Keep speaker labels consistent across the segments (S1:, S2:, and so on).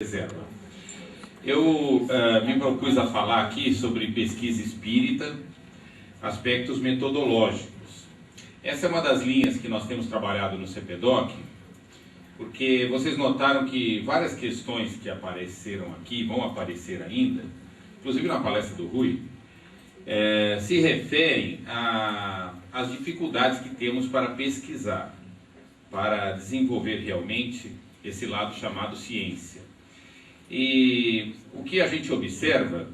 S1: Reserva. Eu me propus a falar aqui sobre pesquisa espírita, aspectos metodológicos. Essa é uma das linhas que nós temos trabalhado no CPDOC, porque vocês notaram que várias questões que apareceram aqui, vão aparecer ainda, inclusive na palestra do Rui, se referem às dificuldades que temos para pesquisar, para desenvolver realmente esse lado chamado ciência. E o que a gente observa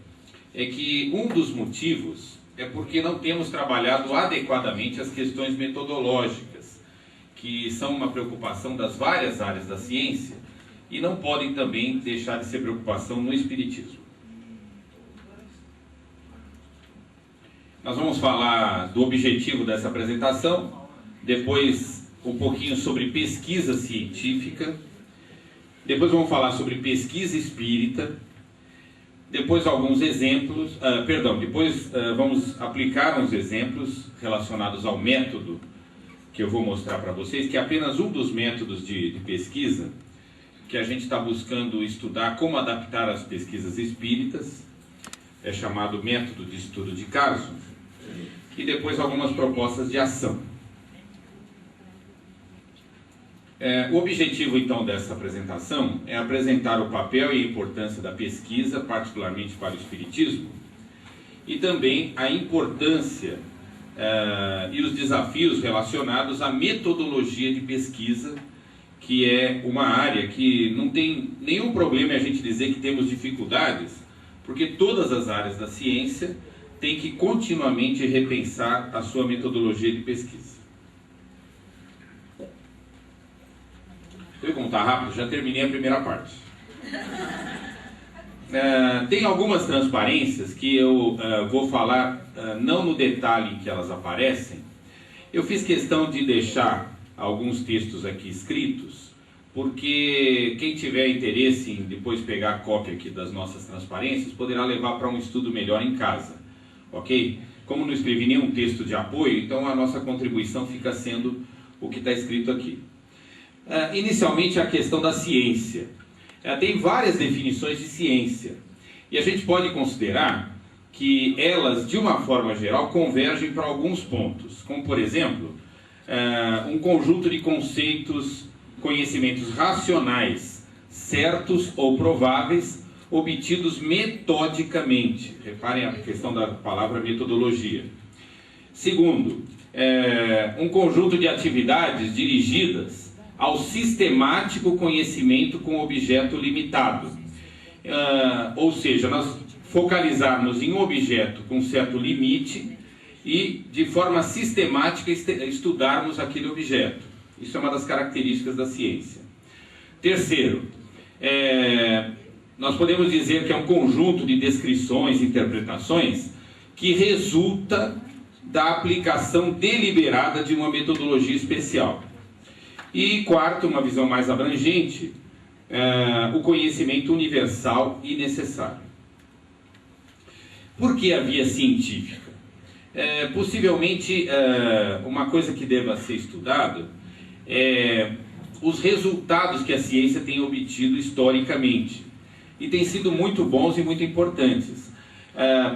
S1: é que um dos motivos é porque não temos trabalhado adequadamente as questões metodológicas, que são uma preocupação das várias áreas da ciência e não podem também deixar de ser preocupação no espiritismo. Nós vamos falar do objetivo dessa apresentação, depois um pouquinho sobre pesquisa científica, depois vamos falar sobre pesquisa espírita, depois alguns exemplos, depois vamos aplicar uns exemplos relacionados ao método que eu vou mostrar para vocês, que é apenas um dos métodos de pesquisa que a gente está buscando estudar como adaptar as pesquisas espíritas, é chamado método de estudo de caso, e depois algumas propostas de ação. O objetivo, então, dessa apresentação é apresentar o papel e a importância da pesquisa, particularmente para o espiritismo, e também a importância e os desafios relacionados à metodologia de pesquisa, que é uma área que não tem nenhum problema a gente dizer que temos dificuldades, porque todas as áreas da ciência têm que continuamente repensar a sua metodologia de pesquisa. Como está rápido, já terminei a primeira parte. Tem algumas transparências que eu vou falar não no detalhe em que elas aparecem. Eu fiz questão de deixar alguns textos aqui escritos, porque quem tiver interesse em depois pegar a cópia aqui das nossas transparências, poderá levar para um estudo melhor em casa, ok? Como não escrevi nenhum texto de apoio, então a nossa contribuição fica sendo o que está escrito aqui. Inicialmente a questão da ciência. Tem várias definições de ciência e a gente pode considerar que elas, de uma forma geral, convergem para alguns pontos, como por exemplo, um conjunto de conceitos, conhecimentos racionais, certos ou prováveis, obtidos metodicamente. Reparem a questão da palavra metodologia. Segundo, um conjunto de atividades dirigidas ao sistemático conhecimento com objeto limitado. Ou seja, nós focalizarmos em um objeto com certo limite e, de forma sistemática, estudarmos aquele objeto. Isso é uma das características da ciência. Terceiro, nós podemos dizer que é um conjunto de descrições e interpretações que resulta da aplicação deliberada de uma metodologia especial. E quarto, uma visão mais abrangente, o conhecimento universal e necessário. Por que a via científica? Possivelmente, uma coisa que deva ser estudado é os resultados que a ciência tem obtido historicamente. E têm sido muito bons e muito importantes.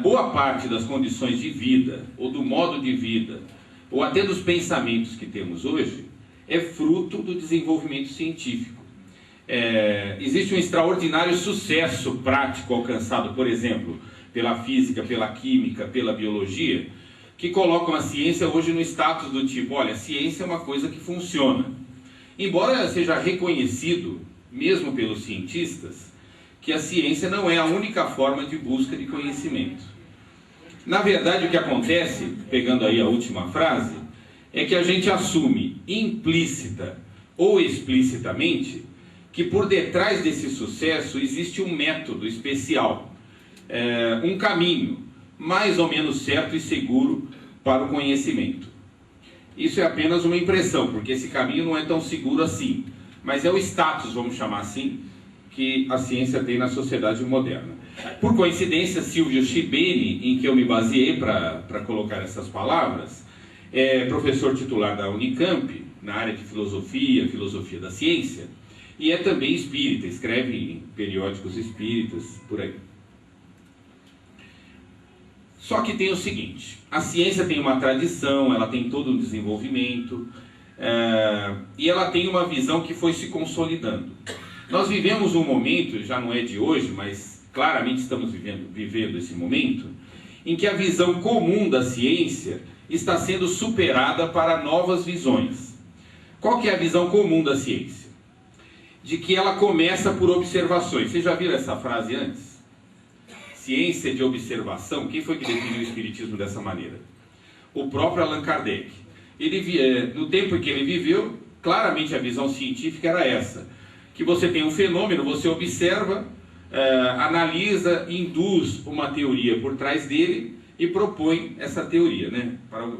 S1: Boa parte das condições de vida, ou do modo de vida, ou até dos pensamentos que temos hoje, é fruto do desenvolvimento científico. Existe um extraordinário sucesso prático alcançado, por exemplo, pela física, pela química, pela biologia, que colocam a ciência hoje no status do tipo, olha, a ciência é uma coisa que funciona. Embora seja reconhecido, mesmo pelos cientistas, que a ciência não é a única forma de busca de conhecimento. Na verdade, o que acontece, pegando aí a última frase, é que a gente assume implícita ou explicitamente que por detrás desse sucesso existe um método especial, um caminho mais ou menos certo e seguro para o conhecimento. Isso é apenas uma impressão, porque esse caminho não é tão seguro assim, mas é o status, vamos chamar assim, que a ciência tem na sociedade moderna. Por coincidência, Silvio Shibeni, em que eu me baseei para colocar essas palavras, é professor titular da Unicamp, na área de filosofia da ciência, e é também espírita, escreve em periódicos espíritas, por aí. Só que tem o seguinte, a ciência tem uma tradição, ela tem todo um desenvolvimento, e ela tem uma visão que foi se consolidando. Nós vivemos um momento, já não é de hoje, mas claramente estamos vivendo esse momento, em que a visão comum da ciência está sendo superada para novas visões. Qual que é a visão comum da ciência? De que ela começa por observações. Vocês já viram essa frase antes? Ciência de observação. Quem foi que definiu o espiritismo dessa maneira? O próprio Allan Kardec. No tempo em que ele viveu, claramente a visão científica era essa. Que você tem um fenômeno, você observa, analisa, induz uma teoria por trás dele e propõe essa teoria, né?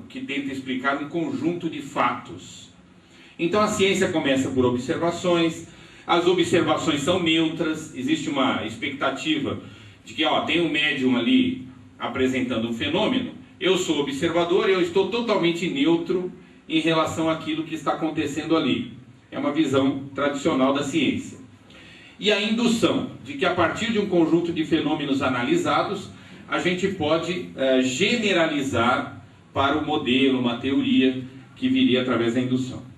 S1: Que tenta explicar um conjunto de fatos. Então a ciência começa por observações, as observações são neutras, existe uma expectativa de que tem um médium ali apresentando um fenômeno, eu sou observador e eu estou totalmente neutro em relação àquilo que está acontecendo ali. É uma visão tradicional da ciência. E a indução, de que a partir de um conjunto de fenômenos analisados, a gente pode generalizar para o modelo, uma teoria que viria através da indução.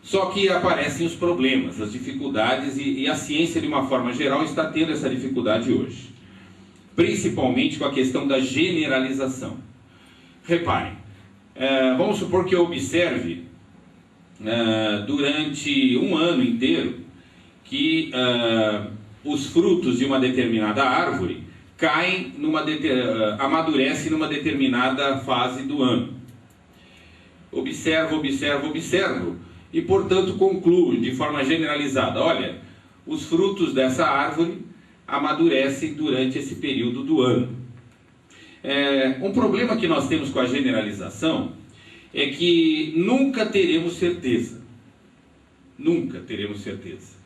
S1: Só que aparecem os problemas, as dificuldades, e a ciência, de uma forma geral, está tendo essa dificuldade hoje. Principalmente com a questão da generalização. Reparem, vamos supor que eu observe durante um ano inteiro que os frutos de uma determinada árvore caem, amadurecem numa determinada fase do ano. Observo. E, portanto, concluo de forma generalizada, olha, os frutos dessa árvore amadurecem durante esse período do ano. Um problema que nós temos com a generalização é que nunca teremos certeza. Nunca teremos certeza.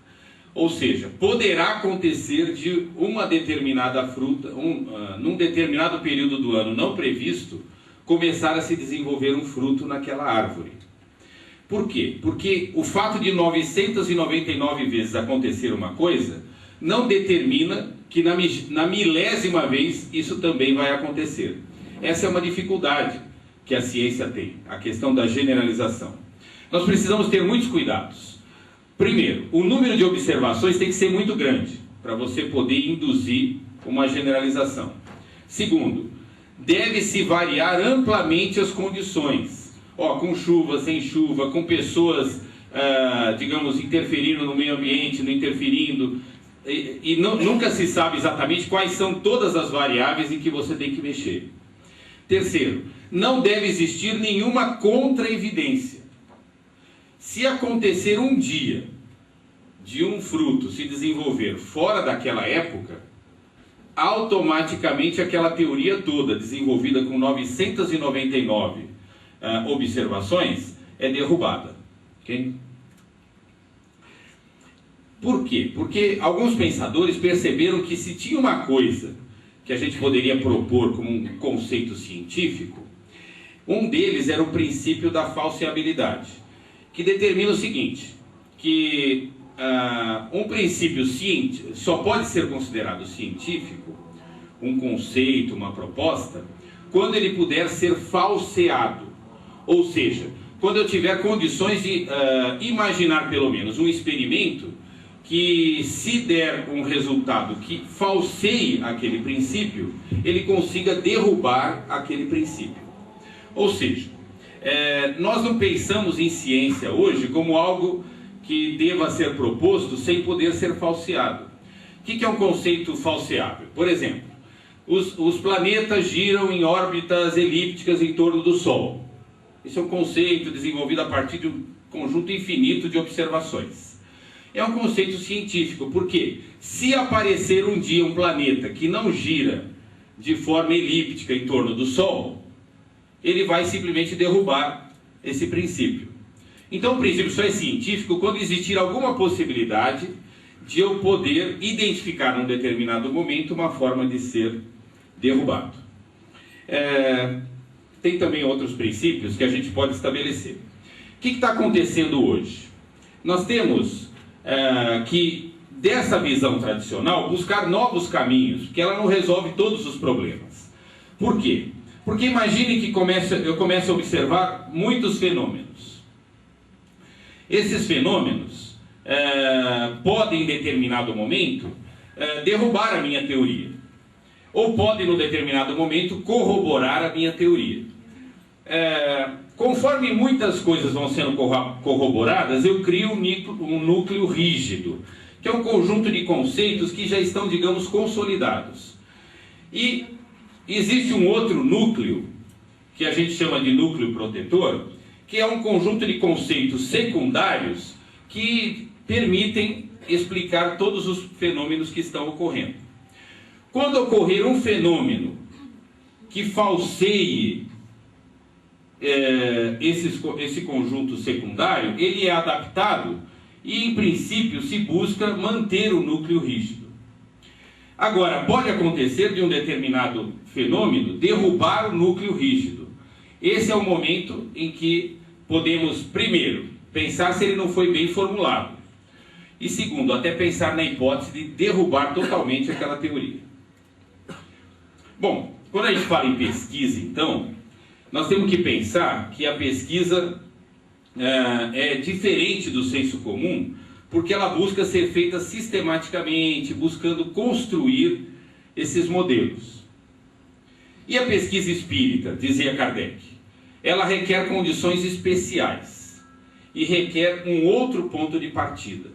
S1: Ou seja, poderá acontecer de uma determinada fruta, num determinado período do ano não previsto, começar a se desenvolver um fruto naquela árvore. Por quê? Porque o fato de 999 vezes acontecer uma coisa não determina que na milésima vez isso também vai acontecer. Essa é uma dificuldade que a ciência tem, a questão da generalização. Nós precisamos ter muitos cuidados. Primeiro, o número de observações tem que ser muito grande para você poder induzir uma generalização. Segundo, deve-se variar amplamente as condições. Com chuva, sem chuva, com pessoas, digamos, interferindo no meio ambiente, não interferindo, e nunca se sabe exatamente quais são todas as variáveis em que você tem que mexer. Terceiro, não deve existir nenhuma contra-evidência. Se acontecer um dia de um fruto se desenvolver fora daquela época, automaticamente aquela teoria toda, desenvolvida com 999 observações, é derrubada. Okay? Por quê? Porque alguns pensadores perceberam que se tinha uma coisa que a gente poderia propor como um conceito científico, um deles era o princípio da falseabilidade, que determina o seguinte, que um princípio científico só pode ser considerado científico, um conceito, uma proposta, quando ele puder ser falseado. Ou seja, quando eu tiver condições de imaginar pelo menos um experimento que, se der um resultado que falseie aquele princípio, ele consiga derrubar aquele princípio. Ou seja, nós não pensamos em ciência hoje como algo que deva ser proposto sem poder ser falseado. O que é um conceito falseável? Por exemplo, os planetas giram em órbitas elípticas em torno do Sol. Esse é um conceito desenvolvido a partir de um conjunto infinito de observações. É um conceito científico, porque se aparecer um dia um planeta que não gira de forma elíptica em torno do Sol, ele vai simplesmente derrubar esse princípio. Então o princípio só é científico quando existir alguma possibilidade de eu poder identificar num determinado momento uma forma de ser derrubado. Tem também outros princípios que a gente pode estabelecer. O que está acontecendo hoje? nós temos que, dessa visão tradicional, buscar novos caminhos, porque ela não resolve todos os problemas. Por quê? Porque imagine que eu comece a observar muitos fenômenos. Esses fenômenos podem, em determinado momento, derrubar a minha teoria. Ou podem, em determinado momento, corroborar a minha teoria. Conforme muitas coisas vão sendo corroboradas, eu crio um núcleo rígido, que é um conjunto de conceitos que já estão, digamos, consolidados. E existe um outro núcleo, que a gente chama de núcleo protetor, que é um conjunto de conceitos secundários que permitem explicar todos os fenômenos que estão ocorrendo. Quando ocorrer um fenômeno que falseie esse conjunto secundário, ele é adaptado e, em princípio, se busca manter o núcleo rígido. Agora, pode acontecer de um determinado fenômeno derrubar o núcleo rígido. Esse é o momento em que podemos, primeiro, pensar se ele não foi bem formulado. E segundo, até pensar na hipótese de derrubar totalmente aquela teoria. Bom, quando a gente fala em pesquisa, então, nós temos que pensar que a pesquisa é diferente do senso comum, porque ela busca ser feita sistematicamente, buscando construir esses modelos. E a pesquisa espírita, dizia Kardec, ela requer condições especiais e requer um outro ponto de partida.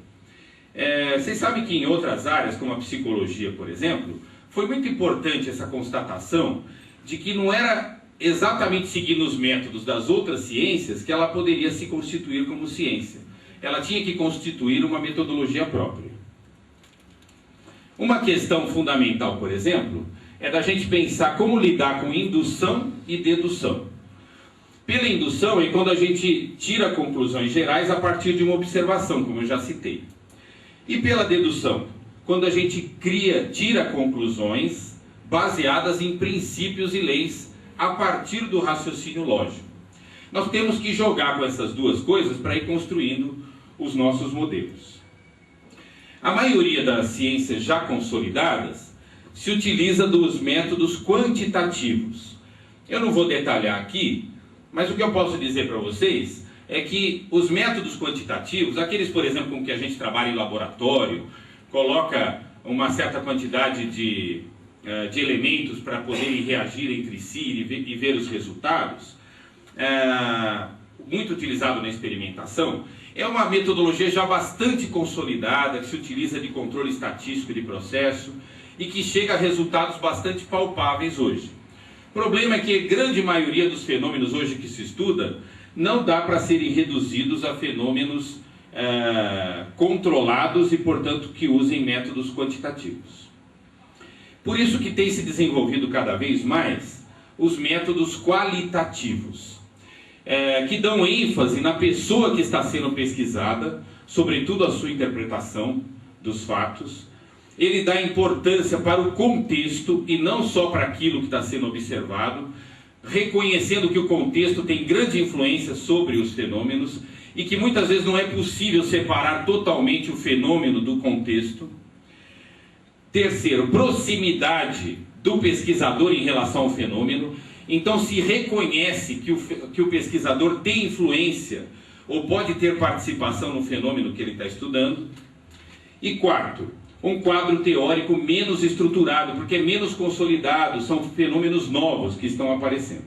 S1: Vocês sabem que em outras áreas, como a psicologia, por exemplo, foi muito importante essa constatação de que não era exatamente seguindo os métodos das outras ciências que ela poderia se constituir como ciência. Ela tinha que constituir uma metodologia própria. Uma questão fundamental, por exemplo, é da gente pensar como lidar com indução e dedução. Pela indução é quando a gente tira conclusões gerais a partir de uma observação, como eu já citei. E pela dedução, quando a gente tira conclusões baseadas em princípios e leis a partir do raciocínio lógico. Nós temos que jogar com essas duas coisas para ir construindo os nossos modelos. A maioria das ciências já consolidadas se utiliza dos métodos quantitativos. Eu não vou detalhar aqui, mas o que eu posso dizer para vocês é que os métodos quantitativos, aqueles, por exemplo, com que a gente trabalha em laboratório, coloca uma certa quantidade de elementos para poderem reagir entre si e ver os resultados, muito utilizado na experimentação, é uma metodologia já bastante consolidada, que se utiliza de controle estatístico de processo e que chega a resultados bastante palpáveis hoje. O problema é que a grande maioria dos fenômenos hoje que se estuda não dá para serem reduzidos a fenômenos controlados e, portanto, que usem métodos quantitativos. Por isso que tem se desenvolvido cada vez mais os métodos qualitativos, que dão ênfase na pessoa que está sendo pesquisada, sobretudo a sua interpretação dos fatos. Ele dá importância para o contexto e não só para aquilo que está sendo observado, reconhecendo que o contexto tem grande influência sobre os fenômenos e que muitas vezes não é possível separar totalmente o fenômeno do contexto. Terceiro, proximidade do pesquisador em relação ao fenômeno. Então se reconhece que o pesquisador tem influência ou pode ter participação no fenômeno que ele está estudando. E quarto, um quadro teórico menos estruturado, porque é menos consolidado, são fenômenos novos que estão aparecendo.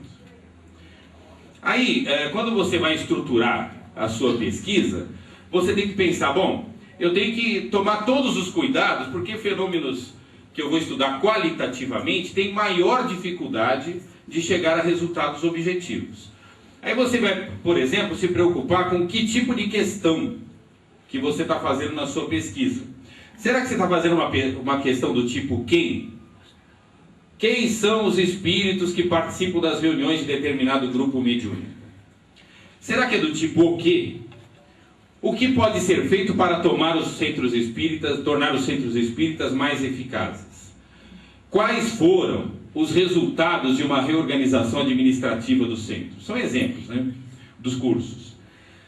S1: Aí, quando você vai estruturar a sua pesquisa, você tem que pensar, bom, eu tenho que tomar todos os cuidados, porque fenômenos que eu vou estudar qualitativamente têm maior dificuldade de chegar a resultados objetivos. Aí você vai, por exemplo, se preocupar com que tipo de questão que você está fazendo na sua pesquisa. Será que você está fazendo uma questão do tipo quem? Quem são os espíritos que participam das reuniões de determinado grupo mediúnico? Será que é do tipo o quê? O que pode ser feito para tornar os centros espíritas mais eficazes? Quais foram os resultados de uma reorganização administrativa do centro? São exemplos, né, dos cursos.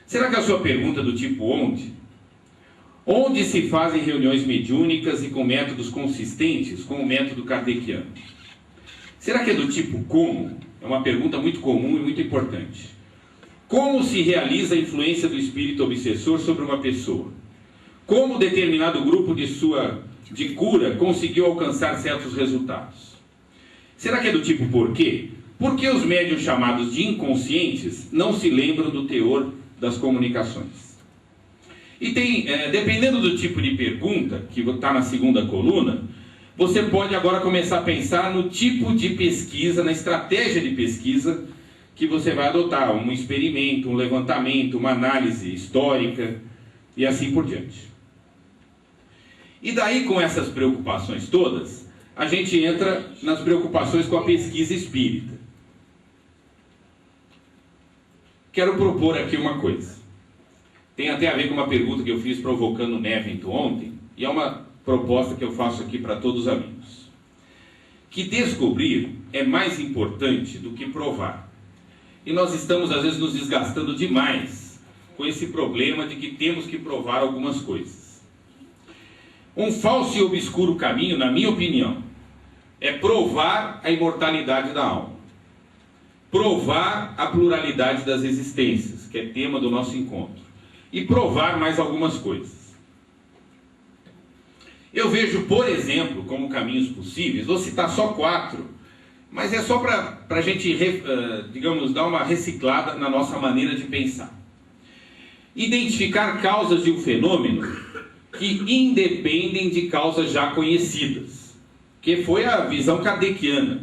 S1: Será que a sua pergunta do tipo onde Onde se fazem reuniões mediúnicas e com métodos consistentes com o método kardeciano? Será que é do tipo como? É uma pergunta muito comum e muito importante. Como se realiza a influência do espírito obsessor sobre uma pessoa? Como determinado grupo de cura conseguiu alcançar certos resultados? Será que é do tipo por quê? Porque os médiuns chamados de inconscientes não se lembram do teor das comunicações. E dependendo do tipo de pergunta, que está na segunda coluna, você pode agora começar a pensar no tipo de pesquisa, na estratégia de pesquisa que você vai adotar, um experimento, um levantamento, uma análise histórica e assim por diante. E daí, com essas preocupações todas, a gente entra nas preocupações com a pesquisa espírita. Quero propor aqui uma coisa. Tem até a ver com uma pergunta que eu fiz provocando o Nevento ontem, e é uma proposta que eu faço aqui para todos os amigos. Que descobrir é mais importante do que provar. E nós estamos, às vezes, nos desgastando demais com esse problema de que temos que provar algumas coisas. Um falso e obscuro caminho, na minha opinião, é provar a imortalidade da alma. Provar a pluralidade das existências, que é tema do nosso encontro. E provar mais algumas coisas. Eu vejo, por exemplo, como caminhos possíveis, vou citar só 4, mas é só para a gente, digamos, dar uma reciclada na nossa maneira de pensar. Identificar causas de um fenômeno que independem de causas já conhecidas, que foi a visão kardeciana,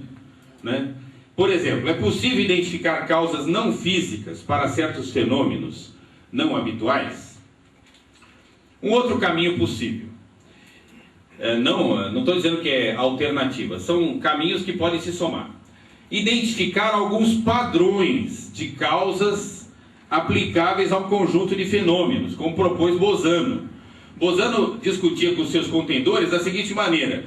S1: né? Por exemplo, é possível identificar causas não físicas para certos fenômenos não habituais? Um outro caminho possível. Não estou dizendo que é alternativa, são caminhos que podem se somar. Identificar alguns padrões de causas aplicáveis ao conjunto de fenômenos, como propôs Bozano. Bozano discutia com seus contendores da seguinte maneira: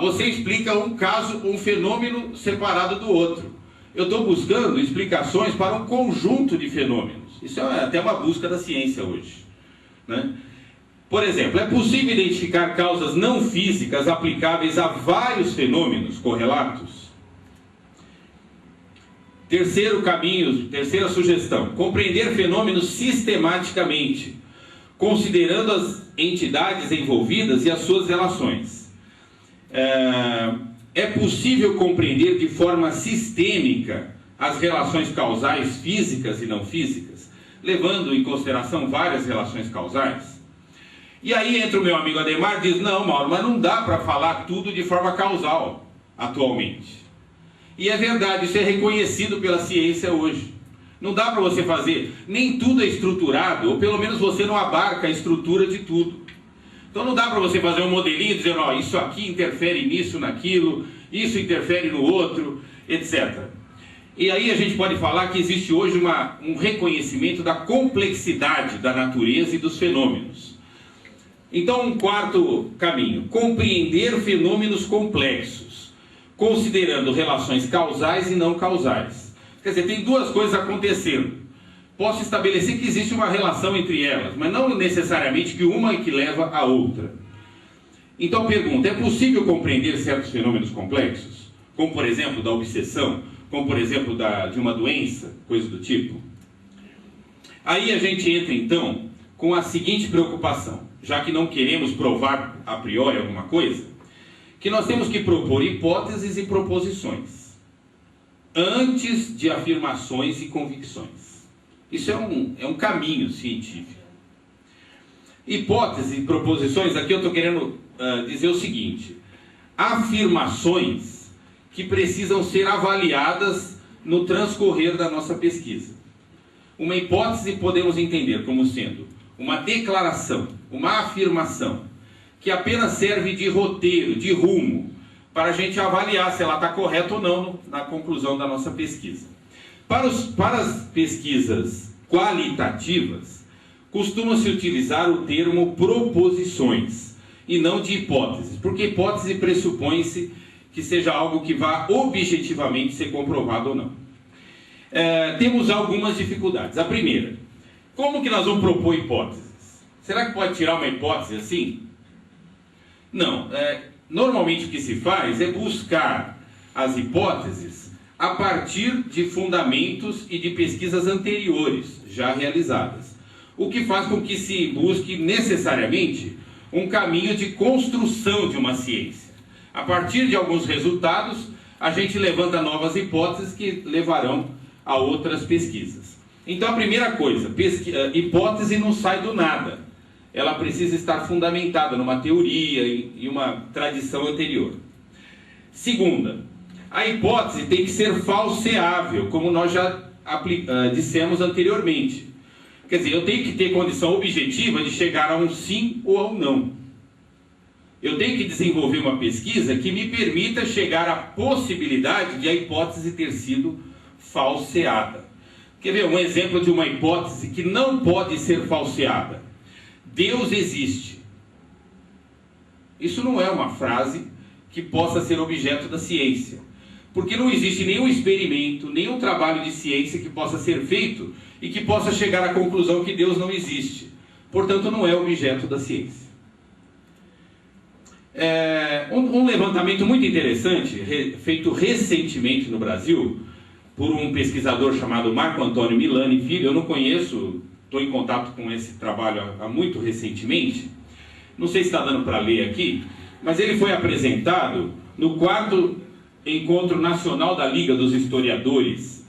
S1: você explica um caso, um fenômeno separado do outro. Eu estou buscando explicações para um conjunto de fenômenos. Isso é até uma busca da ciência hoje, né? Por exemplo, é possível identificar causas não físicas aplicáveis a vários fenômenos correlatos? Terceira sugestão: compreender fenômenos sistematicamente, considerando as entidades envolvidas e as suas relações. É possível compreender de forma sistêmica as relações causais físicas e não físicas, levando em consideração várias relações causais? E aí entra o meu amigo Ademar e diz: não, Mauro, mas não dá para falar tudo de forma causal atualmente. E é verdade, isso é reconhecido pela ciência hoje. Não dá para você fazer, nem tudo é estruturado, ou pelo menos você não abarca a estrutura de tudo. Então não dá para você fazer um modelinho dizendo: isso aqui interfere nisso, naquilo, isso interfere no outro, etc. E aí a gente pode falar que existe hoje um reconhecimento da complexidade da natureza e dos fenômenos. Então, um quarto caminho: compreender fenômenos complexos, considerando relações causais e não causais. Quer dizer, tem duas coisas acontecendo. Posso estabelecer que existe uma relação entre elas, mas não necessariamente que uma é que leva a outra. Então, pergunta: é possível compreender certos fenômenos complexos? Como, por exemplo, da obsessão, como, por exemplo, de uma doença, coisa do tipo? Aí a gente entra, então, com a seguinte preocupação: já que não queremos provar a priori alguma coisa, que nós temos que propor hipóteses e proposições, antes de afirmações e convicções. Isso é um caminho científico. Hipóteses e proposições, aqui eu estou querendo dizer o seguinte: afirmações que precisam ser avaliadas no transcorrer da nossa pesquisa. Uma hipótese podemos entender como sendo uma declaração, uma afirmação, que apenas serve de roteiro, de rumo, para a gente avaliar se ela está correta ou não na conclusão da nossa pesquisa. Para as pesquisas qualitativas, costuma-se utilizar o termo proposições, e não de hipóteses, porque hipótese pressupõe-se que seja algo que vá objetivamente ser comprovado ou não. Temos algumas dificuldades. A primeira: como que nós vamos propor hipóteses? Será que pode tirar uma hipótese assim? Não. Normalmente o que se faz é buscar as hipóteses a partir de fundamentos e de pesquisas anteriores, já realizadas. O que faz com que se busque necessariamente um caminho de construção de uma ciência. A partir de alguns resultados, a gente levanta novas hipóteses que levarão a outras pesquisas. Então a primeira coisa, hipótese não sai do nada. Ela precisa estar fundamentada numa teoria e uma tradição anterior. Segunda, a hipótese tem que ser falseável, como nós já dissemos anteriormente. Quer dizer, eu tenho que ter condição objetiva de chegar a um sim ou a um não. Eu tenho que desenvolver uma pesquisa que me permita chegar à possibilidade de a hipótese ter sido falseada. Quer ver um exemplo de uma hipótese que não pode ser falseada? Deus existe. Isso não é uma frase que possa ser objeto da ciência. Porque não existe nenhum experimento, nenhum trabalho de ciência que possa ser feito e que possa chegar à conclusão que Deus não existe. Portanto, não é objeto da ciência. Um levantamento muito interessante, feito recentemente no Brasil, por um pesquisador chamado Marco Antônio Milani Filho. Eu não conheço, estou em contato com esse trabalho há muito recentemente. Não sei se está dando para ler aqui, mas ele foi apresentado no 4º Encontro Nacional da Liga dos Historiadores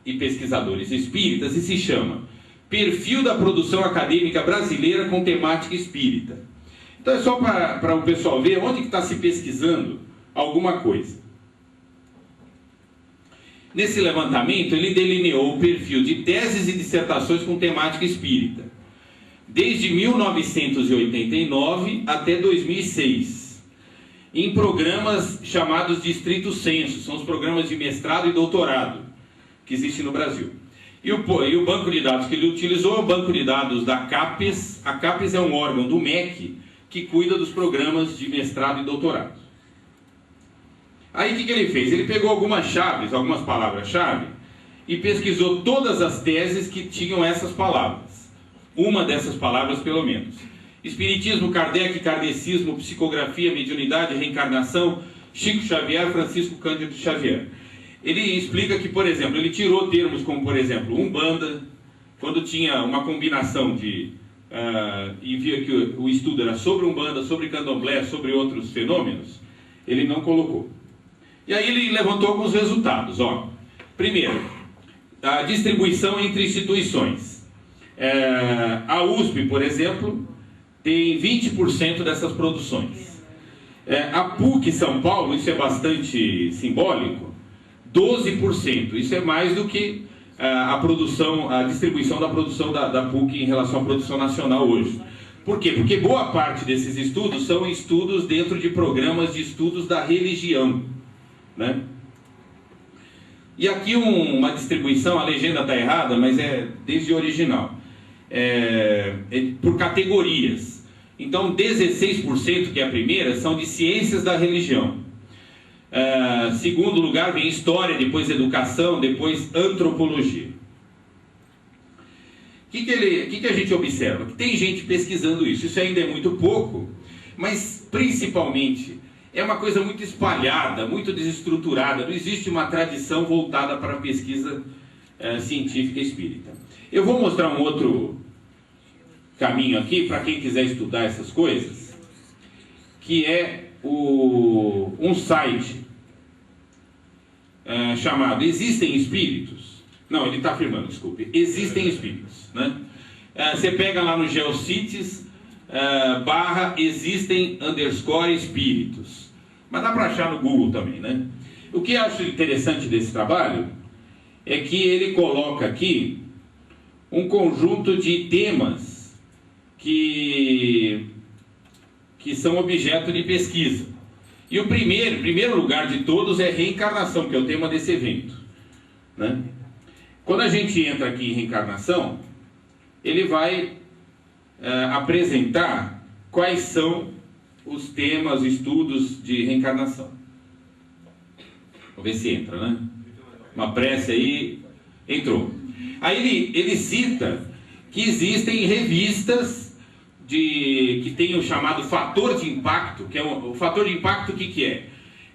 S1: e Pesquisadores Espíritas, e se chama Perfil da Produção Acadêmica Brasileira com Temática Espírita. Então é só para o pessoal ver onde que está se pesquisando alguma coisa. Nesse levantamento ele delineou o perfil de teses e dissertações com temática espírita, desde 1989 até 2006, em programas chamados de estrito sensu, são os programas de mestrado e doutorado que existem no Brasil. E o banco de dados que ele utilizou é o banco de dados da CAPES. A CAPES é um órgão do MEC que cuida dos programas de mestrado e doutorado. Aí o que ele fez? Ele pegou algumas palavras-chave, e pesquisou todas as teses que tinham essas palavras. Uma dessas palavras, pelo menos. Espiritismo, Kardec, kardecismo, psicografia, mediunidade, reencarnação, Chico Xavier, Francisco Cândido Xavier. Ele explica que, por exemplo, ele tirou termos como, por exemplo, Umbanda, quando tinha uma combinação e via que o estudo era sobre Umbanda, sobre Candomblé, sobre outros fenômenos, ele não colocou. E aí ele levantou alguns resultados. Primeiro, a distribuição entre instituições. A USP, por exemplo, tem 20% dessas produções. A PUC São Paulo, isso é bastante simbólico, 12%. Isso é mais do que a distribuição da produção da PUC em relação à produção nacional hoje. Por quê? Porque boa parte desses estudos são estudos dentro de programas de estudos da religião, né? E aqui uma distribuição, a legenda está errada, mas é desde o original, por categorias. Então 16%, que é a primeira, são de ciências da religião. Segundo lugar vem história, depois educação, depois antropologia. O que a gente observa? Que tem gente pesquisando isso. Isso ainda é muito pouco, mas principalmente é uma coisa muito espalhada, muito desestruturada. Não existe uma tradição voltada para a pesquisa científica espírita. Eu vou mostrar um outro caminho aqui, para quem quiser estudar essas coisas, que é um site chamado Existem Espíritos? Não, ele está afirmando, desculpe. Existem Espíritos, né? Você pega lá no Geocities, /existem_espíritos. Mas dá para achar no Google também, né? O que eu acho interessante desse trabalho é que ele coloca aqui um conjunto de temas que são objeto de pesquisa. E o primeiro lugar de todos é reencarnação, que é o tema desse evento, né? Quando a gente entra aqui em reencarnação, ele vai apresentar quais são os temas, estudos de reencarnação. Vamos ver se entra, né? Uma prece aí, entrou. Aí ele cita que existem revistas que tem o chamado fator de impacto, que é o fator de impacto, o que é?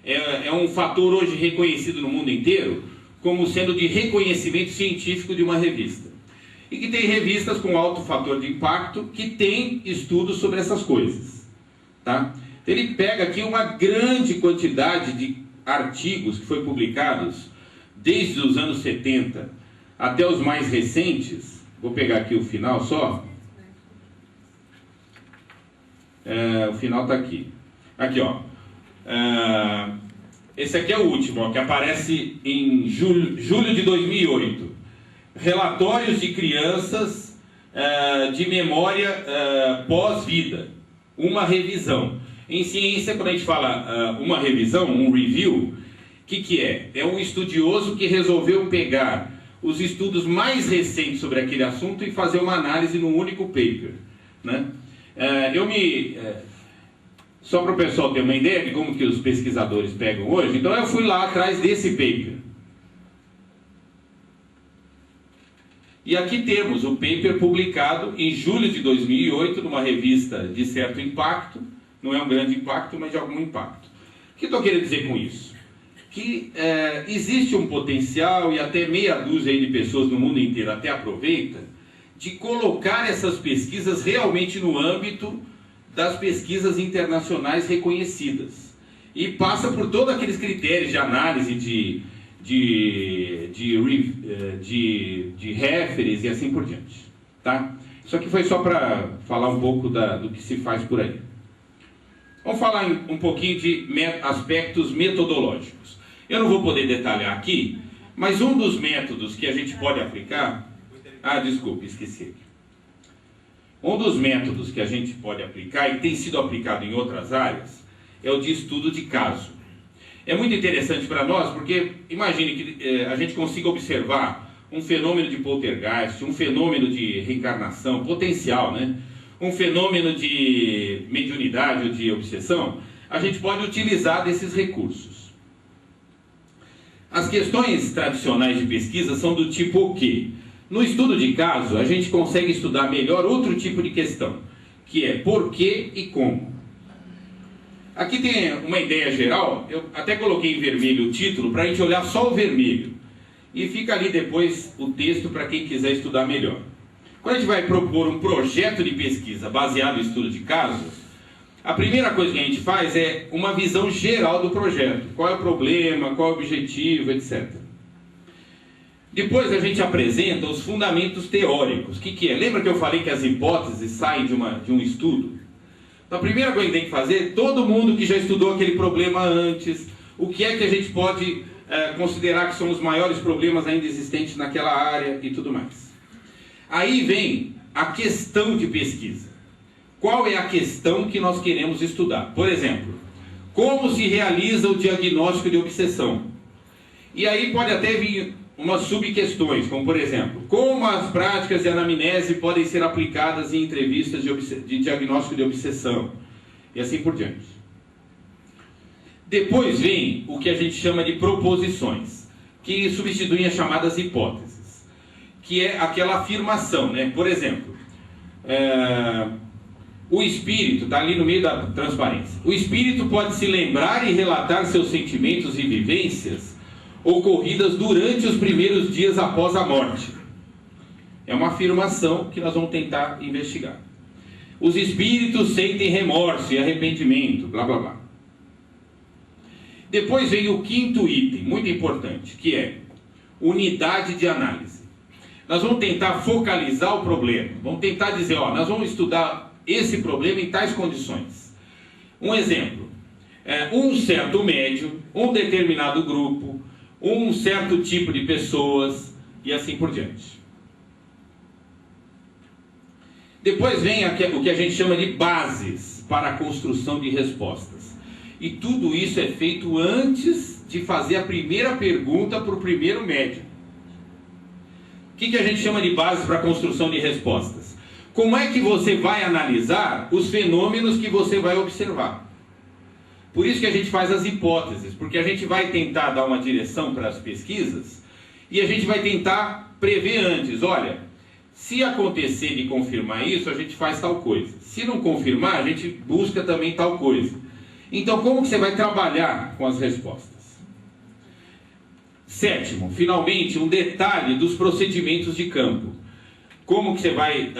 S1: É um fator hoje reconhecido no mundo inteiro como sendo de reconhecimento científico de uma revista. E que tem revistas com alto fator de impacto que tem estudos sobre essas coisas. Tá? Então ele pega aqui uma grande quantidade de artigos que foi publicados desde os anos 70 até os mais recentes. Vou pegar aqui o final só. O final está aqui. Aqui, ó. Esse aqui é o último, ó, que aparece em julho de 2008. Relatórios de crianças de memória pós-vida. Uma revisão. Em ciência, quando a gente fala uma revisão, um review, o que é? É um estudioso que resolveu pegar os estudos mais recentes sobre aquele assunto e fazer uma análise num único paper, né? Só para o pessoal ter uma ideia de como que os pesquisadores pegam hoje, então eu fui lá atrás desse paper. E aqui temos o paper publicado em julho de 2008, numa revista de certo impacto, não é um grande impacto, mas de algum impacto. O que estou querendo dizer com isso? Que existe um potencial, e até meia dúzia aí de pessoas no mundo inteiro até aproveita, de colocar essas pesquisas realmente no âmbito das pesquisas internacionais reconhecidas. E passa por todos aqueles critérios de análise de referes e assim por diante. Tá? Isso aqui foi só para falar um pouco do que se faz por aí. Vamos falar um pouquinho de aspectos metodológicos. Eu não vou poder detalhar aqui, mas um dos métodos que a gente pode aplicar... desculpe, esqueci. Um dos métodos que a gente pode aplicar, e tem sido aplicado em outras áreas, é o de estudo de caso. É muito interessante para nós, porque imagine que a gente consiga observar um fenômeno de poltergeist, um fenômeno de reencarnação potencial, né? Um fenômeno de mediunidade ou de obsessão, a gente pode utilizar desses recursos. As questões tradicionais de pesquisa são do tipo o quê? No estudo de caso, a gente consegue estudar melhor outro tipo de questão, que é por quê e como. Aqui tem uma ideia geral, eu até coloquei em vermelho o título para a gente olhar só o vermelho. E fica ali depois o texto para quem quiser estudar melhor. Quando a gente vai propor um projeto de pesquisa baseado no estudo de casos, a primeira coisa que a gente faz é uma visão geral do projeto. Qual é o problema, qual é o objetivo, etc. Depois a gente apresenta os fundamentos teóricos. O que é? Lembra que eu falei que as hipóteses saem de um estudo? Então a primeira coisa que tem que fazer, todo mundo que já estudou aquele problema antes, o que é que a gente pode considerar que são os maiores problemas ainda existentes naquela área e tudo mais. Aí vem a questão de pesquisa. Qual é a questão que nós queremos estudar? Por exemplo, como se realiza o diagnóstico de obsessão? E aí pode até vir umas subquestões, como por exemplo, como as práticas de anamnese podem ser aplicadas em entrevistas de diagnóstico de obsessão? E assim por diante. Depois vem o que a gente chama de proposições, que substituem as chamadas hipóteses, que é aquela afirmação, né? Por exemplo, o espírito, está ali no meio da transparência, o espírito pode se lembrar e relatar seus sentimentos e vivências ocorridas durante os primeiros dias após a morte. É uma afirmação que nós vamos tentar investigar. Os espíritos sentem remorso e arrependimento, blá blá blá. Depois vem o quinto item, muito importante, que é unidade de análise. Nós vamos tentar focalizar o problema. Vamos tentar dizer, nós vamos estudar esse problema em tais condições. Um exemplo, um certo médium, um determinado grupo, um certo tipo de pessoas e assim por diante. Depois vem o que a gente chama de bases para a construção de respostas. E tudo isso é feito antes de fazer a primeira pergunta para o primeiro médium. O que a gente chama de bases para a construção de respostas? Como é que você vai analisar os fenômenos que você vai observar? Por isso que a gente faz as hipóteses, porque a gente vai tentar dar uma direção para as pesquisas e a gente vai tentar prever antes. Olha, Se acontecer de confirmar isso, a gente faz tal coisa. Se não confirmar, a gente busca também tal coisa. Então, como que você vai trabalhar com as respostas? Sétimo, finalmente, um detalhe dos procedimentos de campo. Como que você vai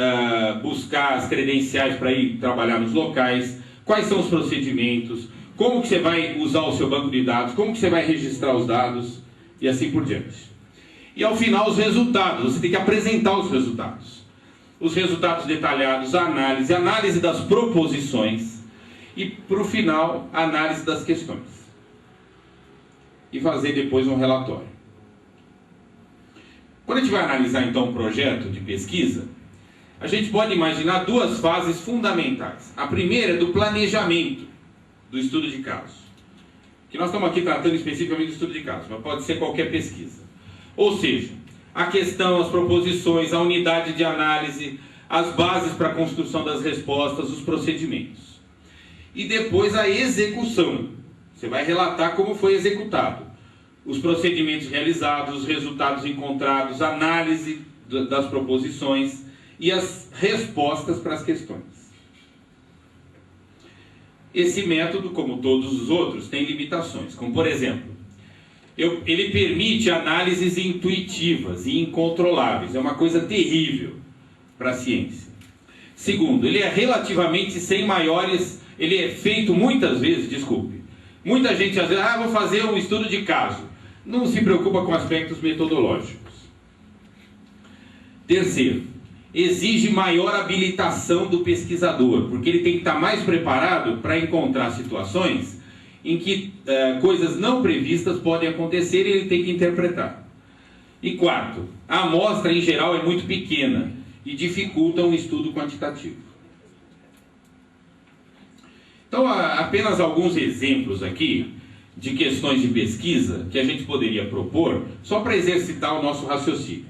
S1: buscar as credenciais para ir trabalhar nos locais? Quais são os procedimentos? Como que você vai usar o seu banco de dados? Como que você vai registrar os dados? E assim por diante. E ao final, os resultados. Você tem que apresentar os resultados. Os resultados detalhados, análise das proposições. E, para o final, análise das questões. E fazer depois um relatório. Quando a gente vai analisar, então, um projeto de pesquisa, a gente pode imaginar duas fases fundamentais. A primeira é do planejamento do estudo de caso. Que nós estamos aqui tratando especificamente do estudo de caso, mas pode ser qualquer pesquisa. Ou seja, a questão, as proposições, a unidade de análise, as bases para a construção das respostas, os procedimentos. E depois a execução. Você vai relatar como foi executado. Os procedimentos realizados, os resultados encontrados, análise das proposições e as respostas para as questões. Esse método, como todos os outros, tem limitações, como por exemplo, ele permite análises intuitivas e incontroláveis, é uma coisa terrível para a ciência. Segundo, ele é relativamente sem maiores, ele é feito muitas vezes, muita gente às vezes, vou fazer um estudo de caso, não se preocupa com aspectos metodológicos. Terceiro, exige maior habilitação do pesquisador, porque ele tem que estar mais preparado para encontrar situações em que coisas não previstas podem acontecer e ele tem que interpretar. E quarto, a amostra em geral é muito pequena e dificulta um estudo quantitativo. Então, apenas alguns exemplos aqui de questões de pesquisa que a gente poderia propor, só para exercitar o nosso raciocínio.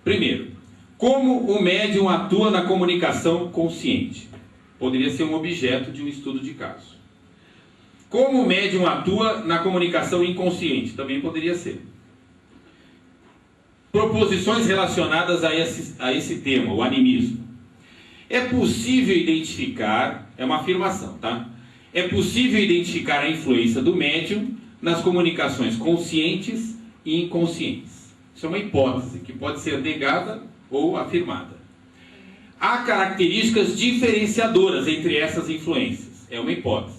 S1: Primeiro, como o médium atua na comunicação consciente? Poderia ser um objeto de um estudo de caso. Como o médium atua na comunicação inconsciente? Também poderia ser. Proposições relacionadas a esse tema, o animismo. É possível identificar, é uma afirmação, tá? É possível identificar a influência do médium nas comunicações conscientes e inconscientes. Isso é uma hipótese que pode ser negada ou afirmada. Há características diferenciadoras entre essas influências. É uma hipótese.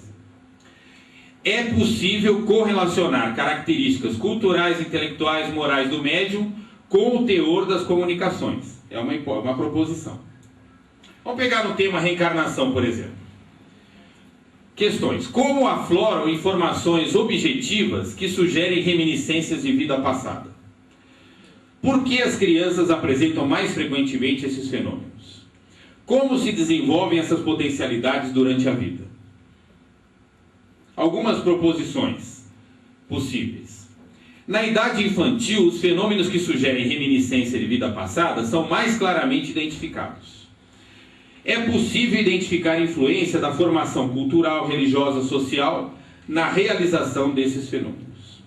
S1: É possível correlacionar características culturais, intelectuais, morais do médium com o teor das comunicações. É uma proposição. Vamos pegar no tema reencarnação, por exemplo. Questões. Como afloram informações objetivas que sugerem reminiscências de vida passada? Por que as crianças apresentam mais frequentemente esses fenômenos? Como se desenvolvem essas potencialidades durante a vida? Algumas proposições possíveis. Na idade infantil, os fenômenos que sugerem reminiscência de vida passada são mais claramente identificados. É possível identificar a influência da formação cultural, religiosa, social na realização desses fenômenos.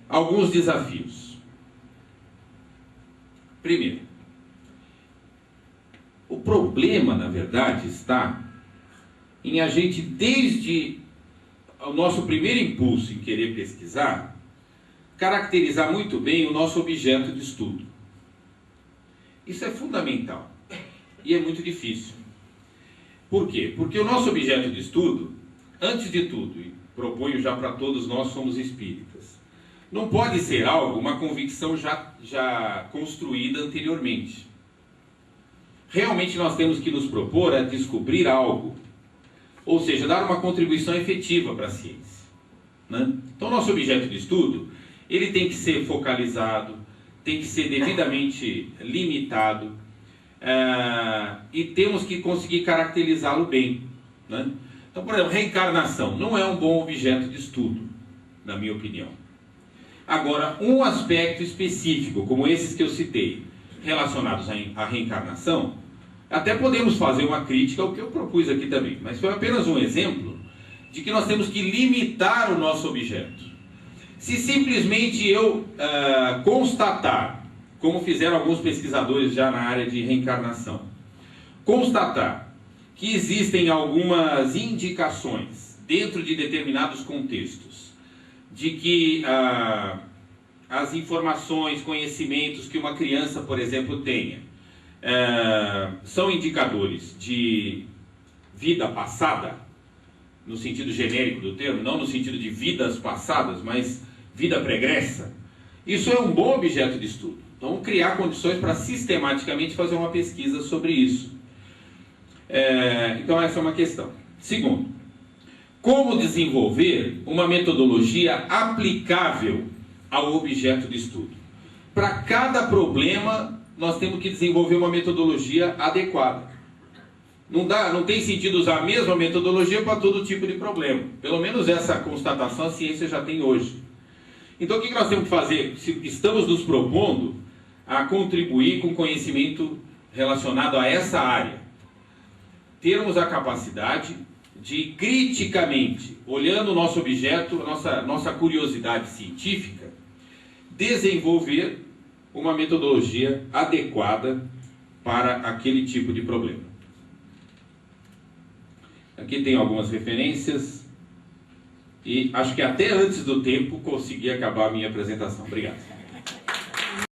S1: Alguns desafios. Primeiro, o problema, na verdade, está em a gente, desde o nosso primeiro impulso em querer pesquisar, caracterizar muito bem o nosso objeto de estudo. Isso é fundamental e é muito difícil. Por quê? Porque o nosso objeto de estudo, antes de tudo, e proponho já para todos nós somos espíritas, não pode ser algo, uma convicção já construída anteriormente. Realmente nós temos que nos propor a descobrir algo, ou seja, dar uma contribuição efetiva para a ciência, né? Então, nosso objeto de estudo, ele tem que ser focalizado, tem que ser devidamente limitado, e temos que conseguir caracterizá-lo bem, né? Então, por exemplo, reencarnação não é um bom objeto de estudo, na minha opinião. Agora, um aspecto específico, como esses que eu citei, relacionados à reencarnação, até podemos fazer uma crítica ao que eu propus aqui também, mas foi apenas um exemplo de que nós temos que limitar o nosso objeto. Se simplesmente eu constatar como fizeram alguns pesquisadores já na área de reencarnação. Constatar que existem algumas indicações dentro de determinados contextos de que as informações, conhecimentos que uma criança, por exemplo, tenha são indicadores de vida passada, no sentido genérico do termo, não no sentido de vidas passadas, mas vida pregressa. Isso é um bom objeto de estudo. Então, criar condições para sistematicamente fazer uma pesquisa sobre isso. Então, essa é uma questão. Segundo, como desenvolver uma metodologia aplicável ao objeto de estudo? Para cada problema, nós temos que desenvolver uma metodologia adequada. Não tem sentido usar a mesma metodologia para todo tipo de problema. Pelo menos essa constatação a ciência já tem hoje. Então, o que nós temos que fazer? Se estamos nos propondo a contribuir com conhecimento relacionado a essa área, termos a capacidade de, criticamente, olhando o nosso objeto, nossa curiosidade científica, desenvolver uma metodologia adequada para aquele tipo de problema. Aqui tem algumas referências e acho que até antes do tempo consegui acabar a minha apresentação. Obrigado.